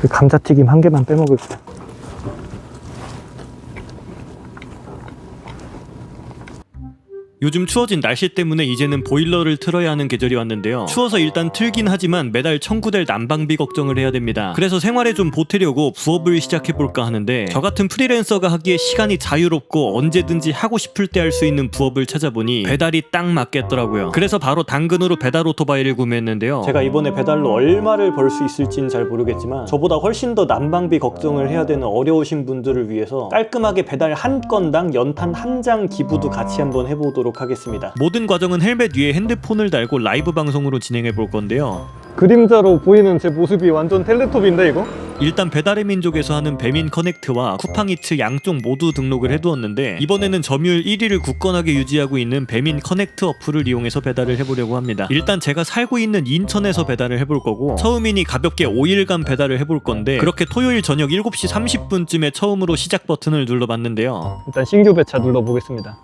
그 감자튀김 한 개만 빼먹을게요. 요즘 추워진 날씨 때문에 이제는 보일러를 틀어야 하는 계절이 왔는데요. 추워서 일단 틀긴 하지만 매달 청구될 난방비 걱정을 해야 됩니다. 그래서 생활에 좀 보태려고 부업을 시작해볼까 하는데, 저 같은 프리랜서가 하기에 시간이 자유롭고 언제든지 하고 싶을 때 할 수 있는 부업을 찾아보니 배달이 딱 맞겠더라고요. 그래서 바로 당근으로 배달 오토바이를 구매했는데요. 제가 이번에 배달로 얼마를 벌 수 있을지는 잘 모르겠지만 저보다 훨씬 더 난방비 걱정을 해야 되는 어려우신 분들을 위해서 깔끔하게 배달 한 건당 연탄 한 장 기부도 같이 한번 해보도록 하겠습니다. 모든 과정은 헬멧 위에 핸드폰을 달고 라이브 방송으로 진행해 볼 건데요. 그림자로 보이는 제 모습이 완전 텔레토비인데 이거? 일단 배달의 민족에서 하는 배민 커넥트와 쿠팡이츠 양쪽 모두 등록을 해두었는데, 이번에는 점유율 1위를 굳건하게 유지하고 있는 배민 커넥트 어플을 이용해서 배달을 해보려고 합니다. 일단 제가 살고 있는 인천에서 배달을 해볼 거고, 처음이니 가볍게 5일간 배달을 해볼 건데, 그렇게 토요일 저녁 7시 30분쯤에 처음으로 시작 버튼을 눌러봤는데요. 일단 신규 배차 눌러보겠습니다.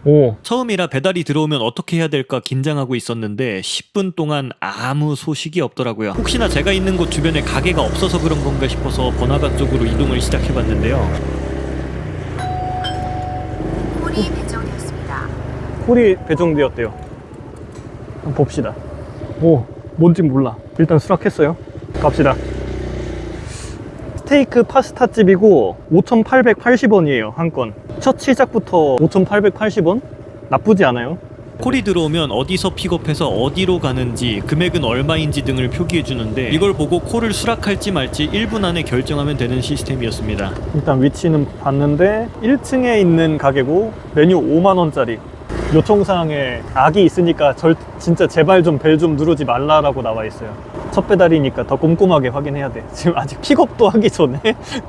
오, 처음이라 배달이 들어오면 어떻게 해야 될까 긴장하고 있었는데 10분 동안 아무 소식이 없더라고요. 혹시나 제가 있는 곳 주변에 가게가 없어서 그런 건가 싶어서 번화가 쪽으로 이동을 시작해봤는데요. 콜이 배정되었습니다. 콜이 배정되었대요. 한번 봅시다. 오, 뭔진 몰라. 일단 수락했어요. 갑시다. 스테이크 파스타집이고 5,880원이에요 한 건. 첫 시작부터 5,880원? 나쁘지 않아요. 콜이 들어오면 어디서 픽업해서 어디로 가는지, 금액은 얼마인지 등을 표기해주는데, 이걸 보고 콜을 수락할지 말지 1분 안에 결정하면 되는 시스템이었습니다. 일단 위치는 봤는데 1층에 있는 가게고 메뉴 5만원짜리. 요청사항에 악이 있으니까 진짜 제발 좀 벨 좀 누르지 말라라고 나와 있어요. 첫 배달이니까 더 꼼꼼하게 확인해야 돼. 지금 아직 픽업도 하기 전에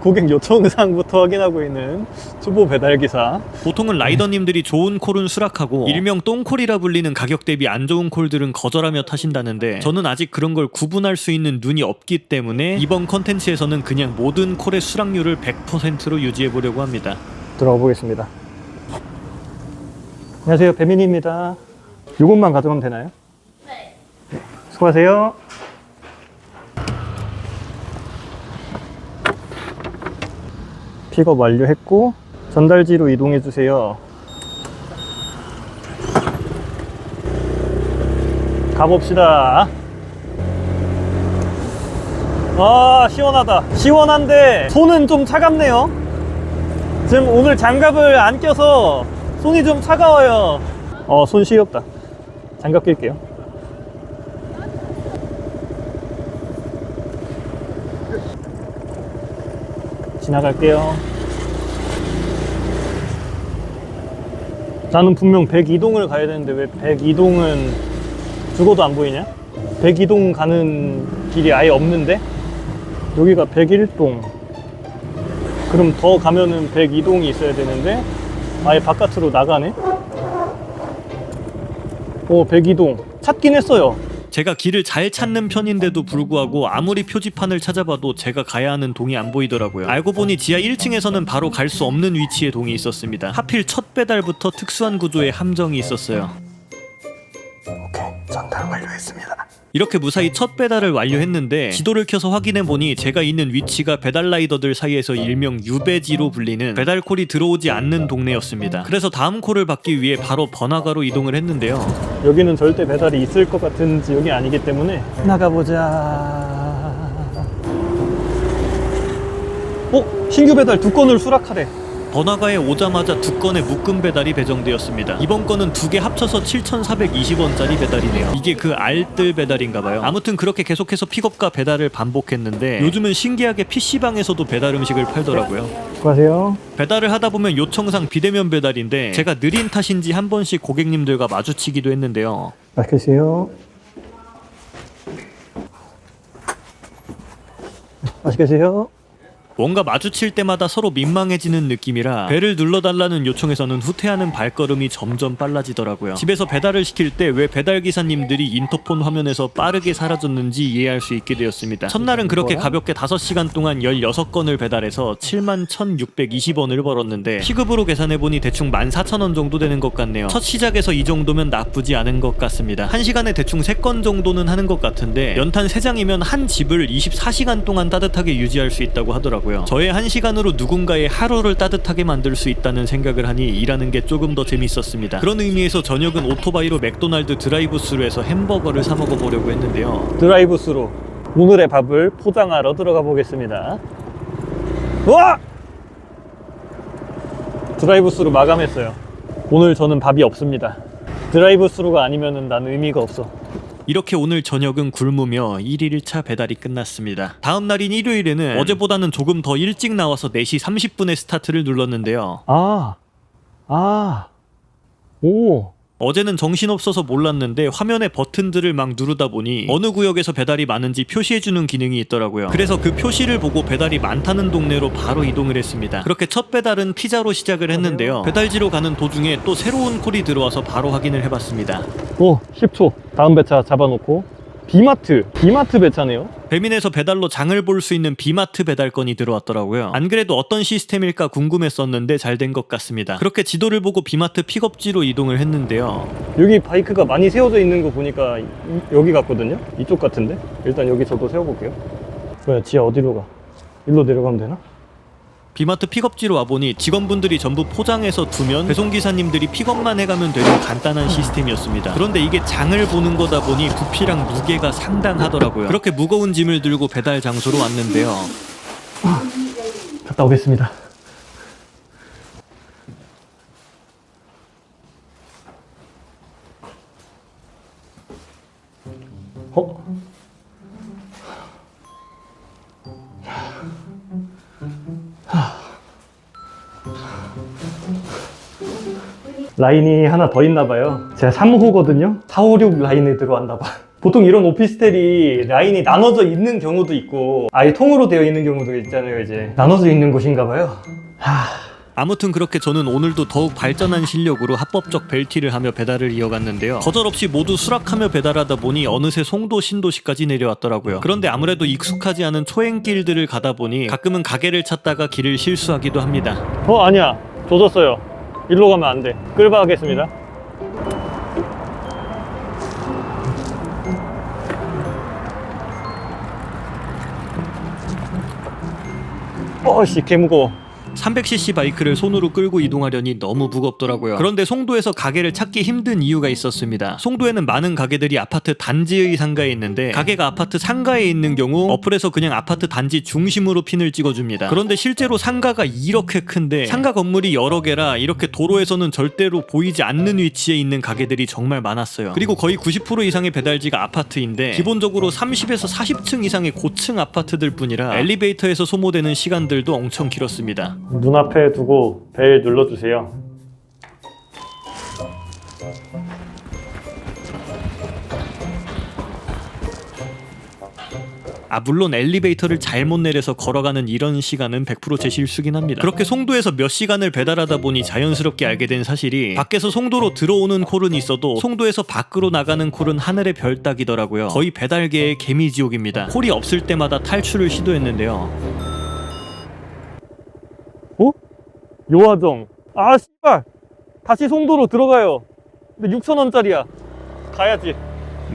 고객 요청사항부터 확인하고 있는 초보 배달기사. 보통은 라이더님들이 좋은 콜은 수락하고 일명 똥콜이라 불리는 가격 대비 안 좋은 콜들은 거절하며 타신다는데, 저는 아직 그런 걸 구분할 수 있는 눈이 없기 때문에 이번 컨텐츠에서는 그냥 모든 콜의 수락률을 100%로 유지해보려고 합니다. 들어가 보겠습니다. 안녕하세요, 배민입니다. 요것만 가져가면 되나요? 네. 수고하세요. 픽업 완료했고 전달지로 이동해 주세요. 가봅시다. 아, 시원하다. 시원한데 손은 좀 차갑네요. 지금 오늘 장갑을 안 껴서 손이 좀 차가워요. 손 시렵다. 장갑 낄게요. 지나갈게요. 나는 분명 102동을 가야 되는데 왜 102동은 죽어도 안 보이냐? 102동 가는 길이 아예 없는데? 여기가 101동. 그럼 더 가면은 102동이 있어야 되는데 아예 바깥으로 나가네? 102동 찾긴 했어요. 제가 길을 잘 찾는 편인데도 불구하고 아무리 표지판을 찾아봐도 제가 가야 하는 동이 안 보이더라고요. 알고 보니 지하 1층에서는 바로 갈 수 없는 위치에 동이 있었습니다. 하필 첫 배달부터 특수한 구조의 함정이 있었어요. 오케이, 전달 완료했습니다. 이렇게 무사히 첫 배달을 완료했는데, 지도를 켜서 확인해보니 제가 있는 위치가 배달 라이더들 사이에서 일명 유배지로 불리는 배달콜이 들어오지 않는 동네였습니다. 그래서 다음 콜을 받기 위해 바로 번화가로 이동을 했는데요. 여기는 절대 배달이 있을 것 같은 지역이 아니기 때문에 나가보자. 신규 배달 2건을 수락하래. 번화가에 오자마자 2건의 묶음 배달이 배정되었습니다. 이번 건은 2개 합쳐서 7,420원짜리 배달이네요. 이게 그 알뜰 배달인가봐요. 아무튼 그렇게 계속해서 픽업과 배달을 반복했는데, 요즘은 신기하게 PC방에서도 배달 음식을 팔더라고요. 수고하세요. 배달을 하다 보면 요청상 비대면 배달인데, 제가 느린 탓인지 한 번씩 고객님들과 마주치기도 했는데요. 맛있게 드세요. 맛있게 드세요. 뭔가 마주칠 때마다 서로 민망해지는 느낌이라 배를 눌러달라는 요청에서는 후퇴하는 발걸음이 점점 빨라지더라고요. 집에서 배달을 시킬 때 왜 배달기사님들이 인터폰 화면에서 빠르게 사라졌는지 이해할 수 있게 되었습니다. 첫날은 그렇게 가볍게 5시간 동안 16건을 배달해서 71,620원을 벌었는데 시급으로 계산해보니 대충 14,000원 정도 되는 것 같네요. 첫 시작에서 이 정도면 나쁘지 않은 것 같습니다. 1시간에 대충 3건 정도는 하는 것 같은데 연탄 3장이면 한 집을 24시간 동안 따뜻하게 유지할 수 있다고 하더라고요. 저의 1시간으로 누군가의 하루를 따뜻하게 만들 수 있다는 생각을 하니 일하는 게 조금 더 재밌었습니다. 그런 의미에서 저녁은 오토바이로 맥도날드 드라이브스루에서 햄버거를 사 먹어보려고 했는데요. 드라이브스루 오늘의 밥을 포장하러 들어가 보겠습니다. 우와! 드라이브스루 마감했어요. 오늘 저는 밥이 없습니다. 드라이브스루가 아니면은 난 의미가 없어. 이렇게 오늘 저녁은 굶으며 1일차 배달이 끝났습니다. 다음 날인 일요일에는 어제보다는 조금 더 일찍 나와서 4시 30분에 스타트를 눌렀는데요. 오. 어제는 정신없어서 몰랐는데 화면에 버튼들을 막 누르다 보니 어느 구역에서 배달이 많은지 표시해주는 기능이 있더라고요. 그래서 그 표시를 보고 배달이 많다는 동네로 바로 이동을 했습니다. 그렇게 첫 배달은 피자로 시작을 했는데요. 배달지로 가는 도중에 또 새로운 콜이 들어와서 바로 확인을 해봤습니다. 오, 10초. 다음 배차 잡아놓고. 비마트 배차네요. 배민에서 배달로 장을 볼 수 있는 비마트 배달건이 들어왔더라고요. 안 그래도 어떤 시스템일까 궁금했었는데 잘 된 것 같습니다. 그렇게 지도를 보고 비마트 픽업지로 이동을 했는데요. 여기 바이크가 많이 세워져 있는 거 보니까 여기 같거든요? 이쪽 같은데? 일단 여기 저도 세워볼게요. 뭐야, 지하 어디로 가? 일로 내려가면 되나? 비마트 픽업지로 와보니 직원분들이 전부 포장해서 두면 배송기사님들이 픽업만 해가면 되는 간단한 시스템이었습니다. 그런데 이게 장을 보는 거다 보니 부피랑 무게가 상당하더라고요. 그렇게 무거운 짐을 들고 배달 장소로 왔는데요. 갔다 오겠습니다. 라인이 하나 더 있나봐요. 제가 3호거든요. 4, 5, 6 라인에 들어왔나봐. 보통 이런 오피스텔이 라인이 나눠져 있는 경우도 있고 아예 통으로 되어 있는 경우도 있잖아요. 이제 나눠져 있는 곳인가봐요. 아무튼 그렇게 저는 오늘도 더욱 발전한 실력으로 합법적 벨티를 하며 배달을 이어갔는데요. 거절없이 모두 수락하며 배달하다 보니 어느새 송도 신도시까지 내려왔더라고요. 그런데 아무래도 익숙하지 않은 초행길들을 가다 보니 가끔은 가게를 찾다가 길을 실수하기도 합니다. 아니야. 조졌어요. 일로 가면 안 돼. 끌바 하겠습니다. 어씨, 개 무거워. 300cc 바이크를 손으로 끌고 이동하려니 너무 무겁더라고요. 그런데 송도에서 가게를 찾기 힘든 이유가 있었습니다. 송도에는 많은 가게들이 아파트 단지의 상가에 있는데 가게가 아파트 상가에 있는 경우 어플에서 그냥 아파트 단지 중심으로 핀을 찍어줍니다. 그런데 실제로 상가가 이렇게 큰데 상가 건물이 여러 개라 이렇게 도로에서는 절대로 보이지 않는 위치에 있는 가게들이 정말 많았어요. 그리고 거의 90% 이상의 배달지가 아파트인데 기본적으로 30에서 40층 이상의 고층 아파트들 뿐이라 엘리베이터에서 소모되는 시간들도 엄청 길었습니다. 눈앞에 두고 벨 눌러주세요. 물론 엘리베이터를 잘못 내려서 걸어가는 이런 시간은 100% 제 실수긴 합니다. 그렇게 송도에서 몇 시간을 배달하다 보니 자연스럽게 알게 된 사실이 밖에서 송도로 들어오는 콜은 있어도 송도에서 밖으로 나가는 콜은 하늘의 별 따기더라고요. 거의 배달계의 개미지옥입니다. 콜이 없을 때마다 탈출을 시도했는데요. 요화정. 씨발. 다시 송도로 들어가요. 근데 6,000원짜리야. 가야지.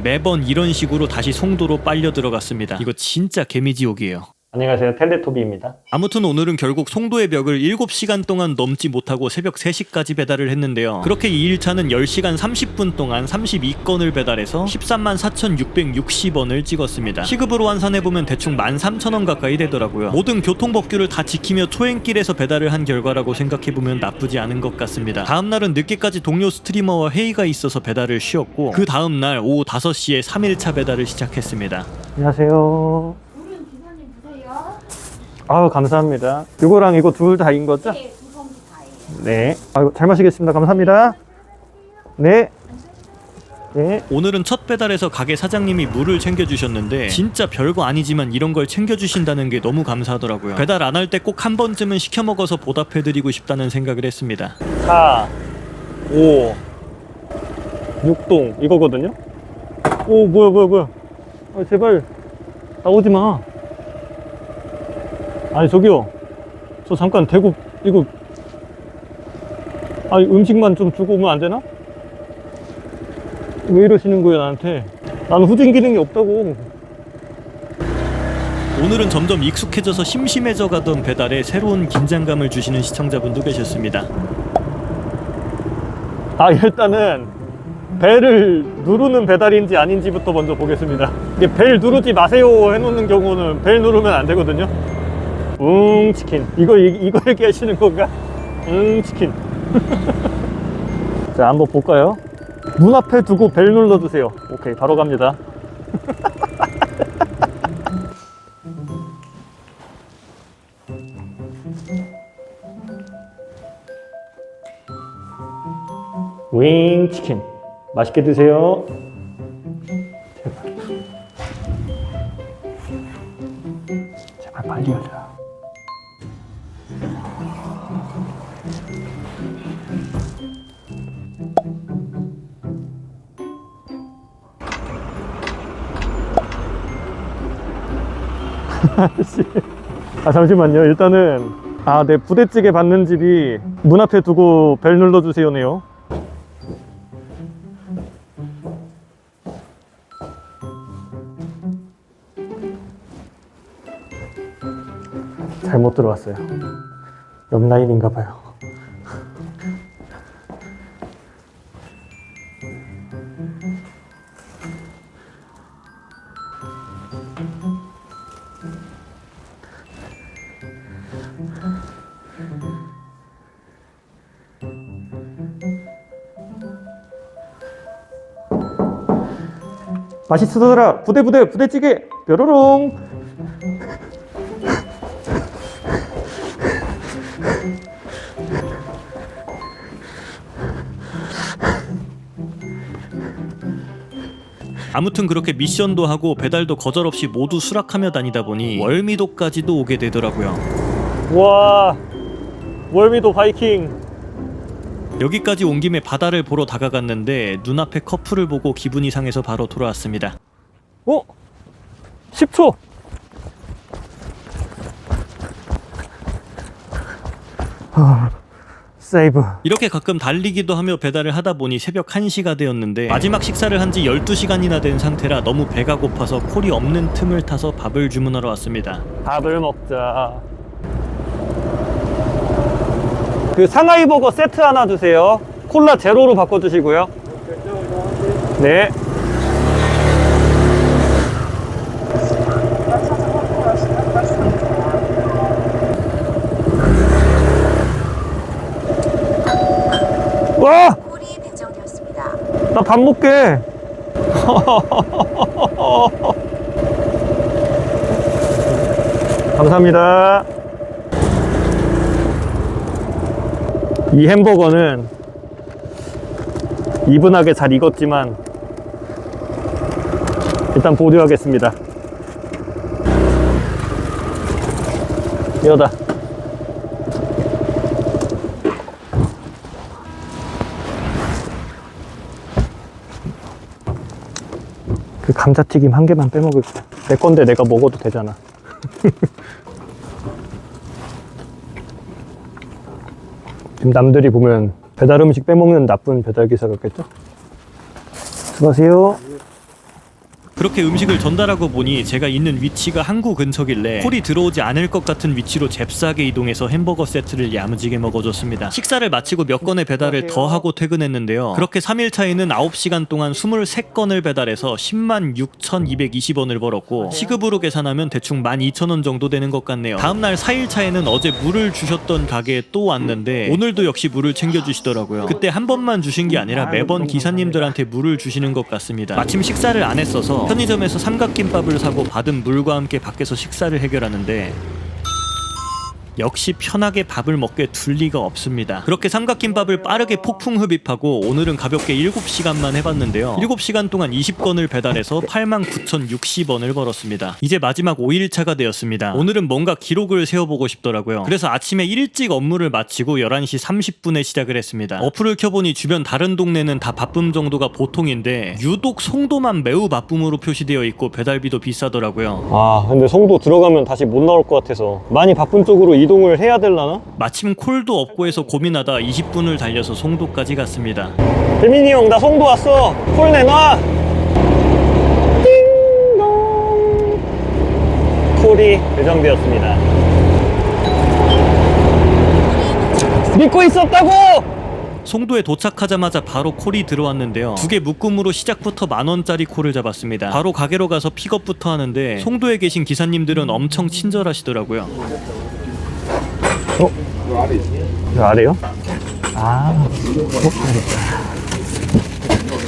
매번 이런 식으로 다시 송도로 빨려 들어갔습니다. 이거 진짜 개미지옥이에요. 안녕하세요. 텔레토비입니다. 아무튼 오늘은 결국 송도의 벽을 7시간 동안 넘지 못하고 새벽 3시까지 배달을 했는데요. 그렇게 2일차는 10시간 30분 동안 32건을 배달해서 134,660원을 찍었습니다. 시급으로 환산해보면 대충 13,000원 가까이 되더라고요. 모든 교통법규를 다 지키며 초행길에서 배달을 한 결과라고 생각해보면 나쁘지 않은 것 같습니다. 다음날은 늦게까지 동료 스트리머와 회의가 있어서 배달을 쉬었고 그 다음날 오후 5시에 3일차 배달을 시작했습니다. 안녕하세요. 감사합니다. 이거랑 이거 둘 다인 거죠? 네, 두 봉지 다예요. 네. 잘 마시겠습니다. 감사합니다. 네. 네. 오늘은 첫 배달에서 가게 사장님이 물을 챙겨주셨는데 진짜 별거 아니지만 이런 걸 챙겨주신다는 게 너무 감사하더라고요. 배달 안 할 때 꼭 한 번쯤은 시켜 먹어서 보답해드리고 싶다는 생각을 했습니다. 4, 5, 6동 이거거든요? 오 뭐야 아, 제발 나오지 마. 아니 저기요, 저 잠깐 대구 이거 아니 음식만 좀 주고 오면 안 되나? 왜 이러시는 거예요 나한테? 나는 후진 기능이 없다고. 오늘은 점점 익숙해져서 심심해져 가던 배달에 새로운 긴장감을 주시는 시청자분도 계셨습니다. 아 일단은 벨을 누르는 배달인지 아닌지부터 먼저 보겠습니다. 이게 벨 누르지 마세요 해놓는 경우는 벨 누르면 안 되거든요. 치킨 이거 얘기하시는 건가? 치킨. 자 한번 볼까요? 문 앞에 두고 벨 눌러주세요. 오케이 바로 갑니다. 윙 치킨 맛있게 드세요. 제발 빨리 하자. 아 잠시만요. 일단은 네 부대찌개 받는 집이 문 앞에 두고 벨 눌러주세요네요. 잘못 들어왔어요. 옆 라인인가 봐요. 맛있어더라. 부대찌개 뾰로롱. 아무튼 그렇게 미션도 하고 배달도 거절없이 모두 수락하며 다니다 보니 월미도까지도 오게 되더라고요. 와 월미도 바이킹. 여기까지 온 김에 바다를 보러 다가갔는데 눈앞에 커플을 보고 기분이 상해서 바로 돌아왔습니다. 10초. 세이브. 이렇게 가끔 달리기도 하며 배달을 하다 보니 새벽 1시가 되었는데 마지막 식사를 한 지 12시간이나 된 상태라 너무 배가 고파서 콜이 없는 틈을 타서 밥을 주문하러 왔습니다. 밥을 먹자. 그 상하이 버거 세트 하나 주세요. 콜라 제로로 바꿔주시고요. 네. 와! 콜이 배정되었습니다. 나 밥 먹게. 감사합니다. 이 햄버거는 이분하게 잘 익었지만 일단 보류하겠습니다. 이거다. 그 감자튀김 한 개만 빼먹을게. 내 건데 내가 먹어도 되잖아. 지금 남들이 보면 배달 음식 빼먹는 나쁜 배달 기사 같겠죠? 수고하세요. 그렇게 음식을 전달하고 보니 제가 있는 위치가 항구 근처길래 콜이 들어오지 않을 것 같은 위치로 잽싸게 이동해서 햄버거 세트를 야무지게 먹어줬습니다. 식사를 마치고 몇 건의 배달을 더 하고 퇴근했는데요. 그렇게 3일차에는 9시간 동안 23건을 배달해서 106,220원을 벌었고 시급으로 계산하면 대충 12,000원 정도 되는 것 같네요. 다음날 4일차에는 어제 물을 주셨던 가게에 또 왔는데 오늘도 역시 물을 챙겨주시더라고요. 그때 한 번만 주신 게 아니라 매번 기사님들한테 물을 주시는 것 같습니다. 마침 식사를 안 했어서 편의점에서 삼각김밥을 사고 받은 물과 함께 밖에서 식사를 해결하는데 역시 편하게 밥을 먹게 둘 리가 없습니다. 그렇게 삼각김밥을 빠르게 폭풍 흡입하고 오늘은 가볍게 7시간만 해봤는데요. 7시간 동안 20건을 배달해서 89,060원을 벌었습니다. 이제 마지막 5일차가 되었습니다. 오늘은 뭔가 기록을 세워보고 싶더라고요. 그래서 아침에 일찍 업무를 마치고 11시 30분에 시작을 했습니다. 어플을 켜보니 주변 다른 동네는 다 바쁨 정도가 보통인데 유독 송도만 매우 바쁨으로 표시되어 있고 배달비도 비싸더라고요. 아, 근데 송도 들어가면 다시 못 나올 것 같아서 많이 바쁜 쪽으로 이동을 해야 되려나? 마침 콜도 없고 해서 고민하다 20분을 달려서 송도까지 갔습니다. 재민이 형, 나 송도 왔어. 콜 내놔. 띵동. 콜이 배정되었습니다. 믿고 있었다고! 송도에 도착하자마자 바로 콜이 들어왔는데요. 2개 묶음으로 시작부터 10,000원짜리 콜을 잡았습니다. 바로 가게로 가서 픽업부터 하는데 송도에 계신 기사님들은 엄청 친절하시더라고요. 이 아래요? 아,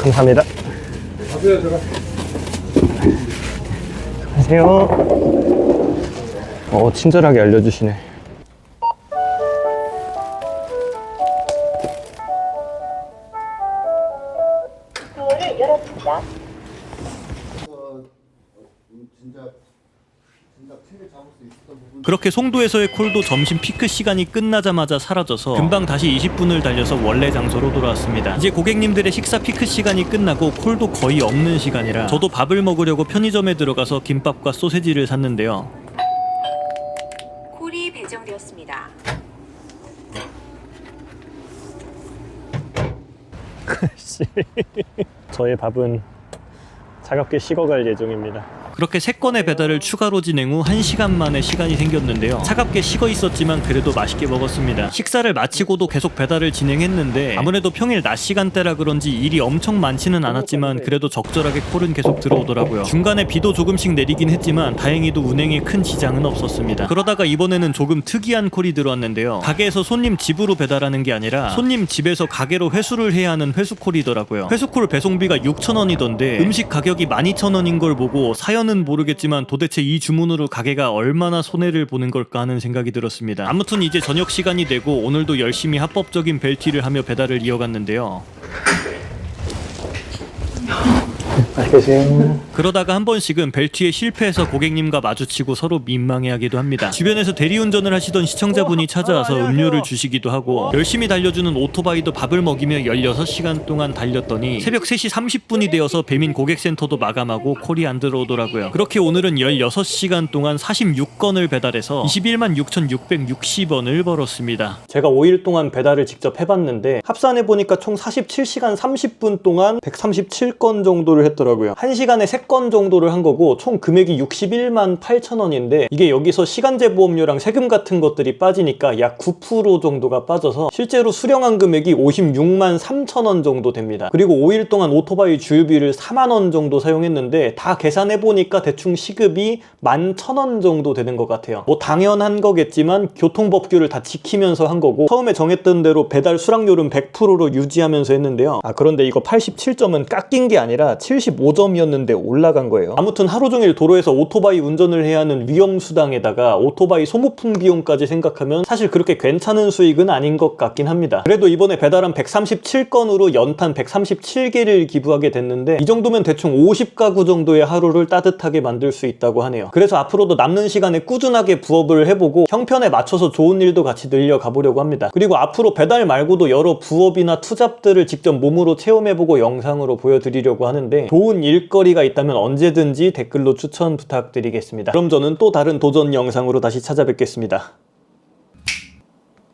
감사합니다. 안녕하세요. 친절하게 알려주시네. 문을 열었습니다. 그렇게 송도에서의 콜도 점심 피크 시간이 끝나자마자 사라져서 금방 다시 20분을 달려서 원래 장소로 돌아왔습니다. 이제 고객님들의 식사 피크 시간이 끝나고 콜도 거의 없는 시간이라 저도 밥을 먹으려고 편의점에 들어가서 김밥과 소세지를 샀는데요. 콜이 배정되었습니다. 저의 밥은 차갑게 식어갈 예정입니다. 그렇게 3건의 배달을 추가로 진행 후 1시간 만에 시간이 생겼는데요. 차갑게 식어 있었지만 그래도 맛있게 먹었습니다. 식사를 마치고도 계속 배달을 진행했는데 아무래도 평일 낮 시간대라 그런지 일이 엄청 많지는 않았지만 그래도 적절하게 콜은 계속 들어오더라고요. 중간에 비도 조금씩 내리긴 했지만 다행히도 운행에 큰 지장은 없었습니다. 그러다가 이번에는 조금 특이한 콜이 들어왔는데요. 가게에서 손님 집으로 배달하는 게 아니라 손님 집에서 가게로 회수를 해야 하는 회수콜이더라고요. 회수콜 배송비가 6,000원이던데 음식 가격이 12,000원인 걸 보고 사연 는 모르겠지만 도대체 이 주문으로 가게가 얼마나 손해를 보는 걸까 하는 생각이 들었습니다. 아무튼 이제 저녁 시간이 되고 오늘도 열심히 합법적인 벨티를 하며 배달을 이어갔는데요. 맛있겠어요. 그러다가 한 번씩은 벨트에 실패해서 고객님과 마주치고 서로 민망해하기도 합니다. 주변에서 대리운전을 하시던 시청자분이 찾아와서 음료를 주시기도 하고 열심히 달려주는 오토바이도 밥을 먹이며 16시간 동안 달렸더니 새벽 3시 30분이 되어서 배민 고객센터도 마감하고 콜이 안 들어오더라고요. 그렇게 오늘은 16시간 동안 46건을 배달해서 216,660원을 벌었습니다. 제가 5일 동안 배달을 직접 해봤는데 합산해보니까 총 47시간 30분 동안 137건 정도를 했더라고요. 1시간에 3건 정도를 한 거고 총 금액이 61만 8천원인데 이게 여기서 시간제 보험료랑 세금 같은 것들이 빠지니까 약 9% 정도가 빠져서 실제로 수령한 금액이 56만 3천원 정도 됩니다. 그리고 5일 동안 오토바이 주유비를 4만원 정도 사용했는데 다 계산해보니까 대충 시급이 11,000원 정도 되는 것 같아요. 뭐 당연한 거겠지만 교통법규를 다 지키면서 한 거고 처음에 정했던 대로 배달 수락률은 100%로 유지하면서 했는데요. 그런데 이거 87점은 깎인 게 아니라 75점이었는데 올라간 거예요. 아무튼 하루 종일 도로에서 오토바이 운전을 해야 하는 위험수당에다가 오토바이 소모품 비용까지 생각하면 사실 그렇게 괜찮은 수익은 아닌 것 같긴 합니다. 그래도 이번에 배달한 137건으로 연탄 137개를 기부하게 됐는데 이 정도면 대충 50가구 정도의 하루를 따뜻하게 만들 수 있다고 하네요. 그래서 앞으로도 남는 시간에 꾸준하게 부업을 해보고 형편에 맞춰서 좋은 일도 같이 늘려가 보려고 합니다. 그리고 앞으로 배달 말고도 여러 부업이나 투잡들을 직접 몸으로 체험해보고 영상으로 보여드리려고 하는데 좋은 일거리가 있다면 언제든지 댓글로 추천 부탁드리겠습니다. 그럼 저는 또 다른 도전 영상으로 다시 찾아뵙겠습니다.